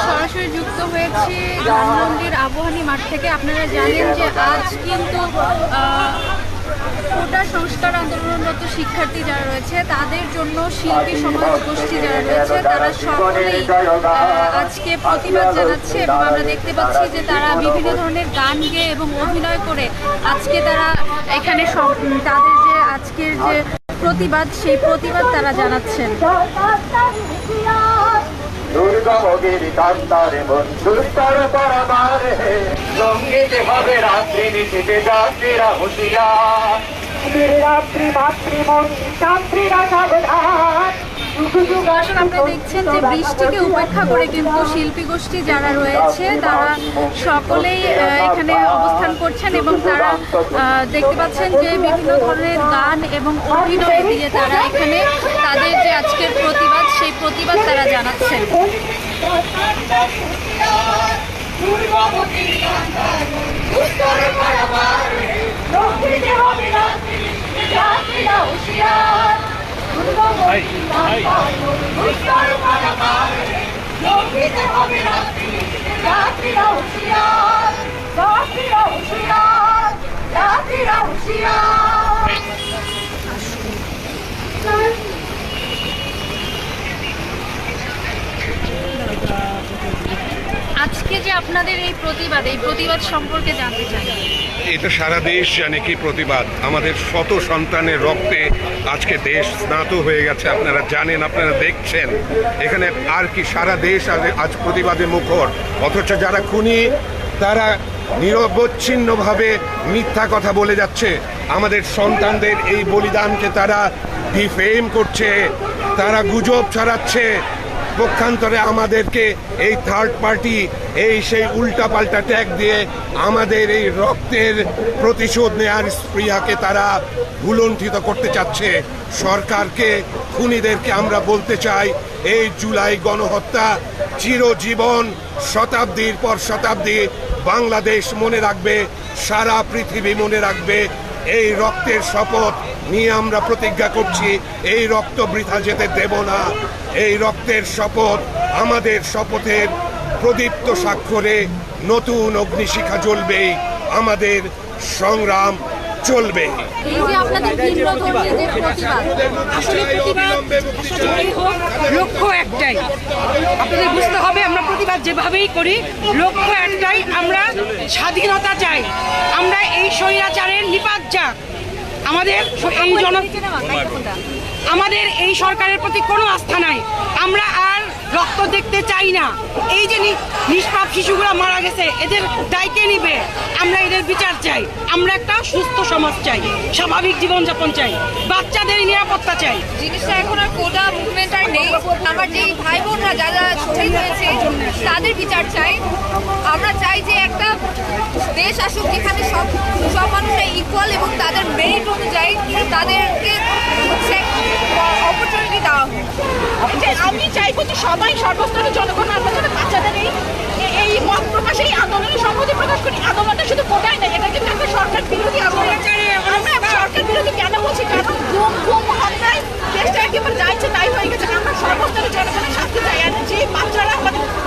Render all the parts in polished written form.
সরাসরি যুক্ত হয়েছে ধানমন্ডির আবহানী মাঠ থেকে। আপনারা জানেন যে আজ কিন্তু কোটা সংস্কার আন্দোলনরত শিক্ষার্থী যারা রয়েছে তাদের জন্য শিল্পী সমাজ গোষ্ঠী যারা রয়েছে তারা সকলেই আজকে প্রতিবাদ জানাচ্ছে এবং আমরা দেখতে পাচ্ছি যে তারা বিভিন্ন ধরনের গান গেয়ে এবং অভিনয় করে আজকে তারা এখানে তাদের যে আজকের যে প্রতিবাদ সেই প্রতিবাদ তারা জানাচ্ছেন। দুর্গমগিরি কান্তারে বন্ধুর পরমার হে সঙ্গীত হবে রাত্রি নিশীতে যাত্রীরা হুঁশিয়ার রাত্রি মাতৃমন যাত্রীরা সাবধান। আপনারা দেখছেন যে বৃষ্টিকে উপেক্ষা করে কিন্তু শিল্পী গোষ্ঠী যারা রয়েছে তারা সকলেই এখানে অবস্থান করছেন এবং তারা দেখতে পাচ্ছেন যে বিভিন্ন ধরনের গান এবং অভিনয় দিয়ে তারা এখানে তাদের যে আজকের প্রতিবাদ সেই প্রতিবাদ তারা জানাচ্ছেন। আজকে যে আপনাদের এই প্রতিবাদ সম্পর্কে জানতে চাই। এটা সারা দেশ জানে কি প্রতিবাদ। আমাদের শত সন্তানের রক্তে আজকে দেশ স্নাত হয়ে গেছে, আপনারা জানেন, আপনারা দেখছেন। এখানে আর কি সারা দেশ আজ প্রতিবাদে মুখর, অথচ যারা খুনি তারা নিরবচ্ছিন্নভাবে মিথ্যা কথা বলে যাচ্ছে। আমাদের সন্তানদের এই বলিদানকে তারা ডিফেম করছে, তারা গুজব ছড়াচ্ছে। পক্ষান্তরে আমাদেরকে এই থার্ড পার্টি সেই উল্টাপাল্টা ট্যাগ দিয়ে আমাদের এই রক্তের প্রতিশোধ নেওয়ার স্পৃহাকে তারা ভুলণ্ঠিত করতে চাচ্ছে। সরকারকে, খুনিদেরকে আমরা বলতে চাই, এই জুলাই গণহত্যা চিরজীবন, শতাব্দীর পর শতাব্দী বাংলাদেশ মনে রাখবে, সারা পৃথিবী মনে রাখবে। এই রক্তের শপথ নিয়ে আমরা প্রতিজ্ঞা করছি, এই রক্ত বৃথা যেতে দেব না। এই রক্তের শপথ, আমাদের শপথের প্রদীপ্ত স্বাক্ষরে নতুন অগ্নিশিখা জ্বলবে, আমাদের সংগ্রাম চলবে। লক্ষ্য একটাই, আপনাদের বুঝতে হবে, আমরা প্রতিবাদ যেভাবেই করি লক্ষ্য একটাই, আমরা স্বাধীনতা চাই। আমরা এই স্বৈরাচারের নিপাত যাক। আমাদের এই সরকারের প্রতি কোনো আস্থা নাই। আমরা আর রক্ত দেখতে চাই না। এই যে নিষ্পাপ শিশুগুলো মারা গেছে, এদের দায়কে নিবে। আমরা এদের বিচার চাই। আমরা একটা সুস্থ সমাজ চাই, স্বাভাবিক জীবনযাপন চাই, বাচ্চাদের নিরাপত্তা চাই। জিনিসটা এখন আর কোটা মুভমেন্ট আর নেই। আমার যেই ভাই বোনরা যারা শহীদ হয়েছে তাদের বিচার চাই। আমরা চাই যে একটা দেশ আসুক যেখানে সব মানুষরা ইকুয়াল এবং তাদের মেরিট অনুযায়ী তাদেরকে অপরচুনিটি দেওয়া হোক। আমি চাইবো যে সবাই সর্বস্তরের জনগণ আমরা যেন বাচ্চাদের এই মত প্রকাশ, এই আন্দোলনে সংহতি প্রকাশ করি। আন্দোলনটা শুধু কোটাই না, এটা কিন্তু একটা সরকার বিরোধী আন্দোলন। আমরা সরকার বিরোধী কেন বলছি? কারণ ঘুম হামলায় দেশটা একেবারে যাইছে তাই হয়ে গেছে। আমরা সর্বস্তরের জনগণের শান্তি চাই। আর যে বাচ্চারা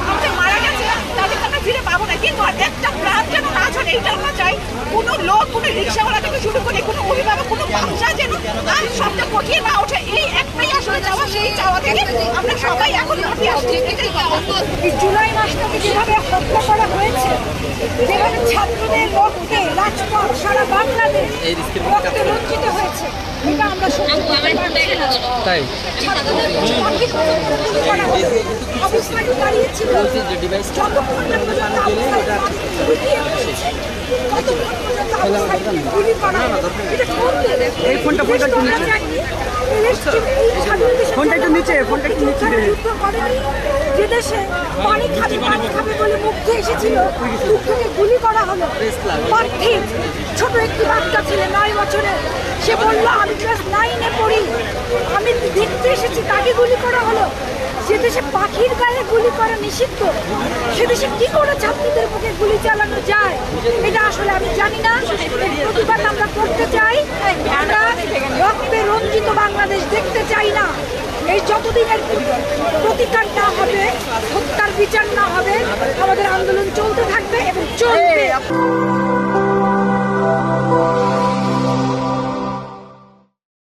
আমাদের মারা গেছে তাদেরকে আমরা ফিরে পাবো না, কিন্তু একটা প্রাণ যেন না ছাড়ে এইটা আমরা চাই। কোনো লোক, কোনো রিক্সাওয়ালা থেকে শুরু করে কোনো অভিভাবক, কোনো বাচ্চা যেন তার সবটা পটিয়ে না ওঠে, এই একটাই আসলে চাওয়া। সেই চাওয়া থেকে আমরা সবাই এখন মাঠে আসছি। জুলাই মাসটাকে যেভাবে হত্যা করা হয়েছে, যেভাবে ছাত্রদের রক্তে রাজপথ সারা বাংলাদেশ রক্তে রঞ্জিত হয়েছে, এটা আমরা সত্যি তাই অবস্থান দাঁড়িয়েছিল যতক্ষণ না যে দেশে পানি খাবে বলে মুক্তি এসেছিল, মুক্তিকে গুলি করা হলো। পার্থিব ছোট একটি বাচ্চা ছিল 9 বছরের, সে বললো আমি ক্লাস 9-এ পড়ি, আমি দেখতে এসেছি, তাকে গুলি করা হলো। যে দেশে পাখির গায়ে গুলি করা নিষিদ্ধ, সে দেশে কি করে ছাত্রীদের বুকে গুলি চালানো যায়, এটা আসলে আমি জানি না। প্রতিবাদ আমরা করতে চাই, আমরা রক্তে রঞ্জিত বাংলাদেশ দেখতে চাই না। এই যতদিনের প্রতিকার না হবে, হত্যার বিচার না হবে, আমাদের আন্দোলন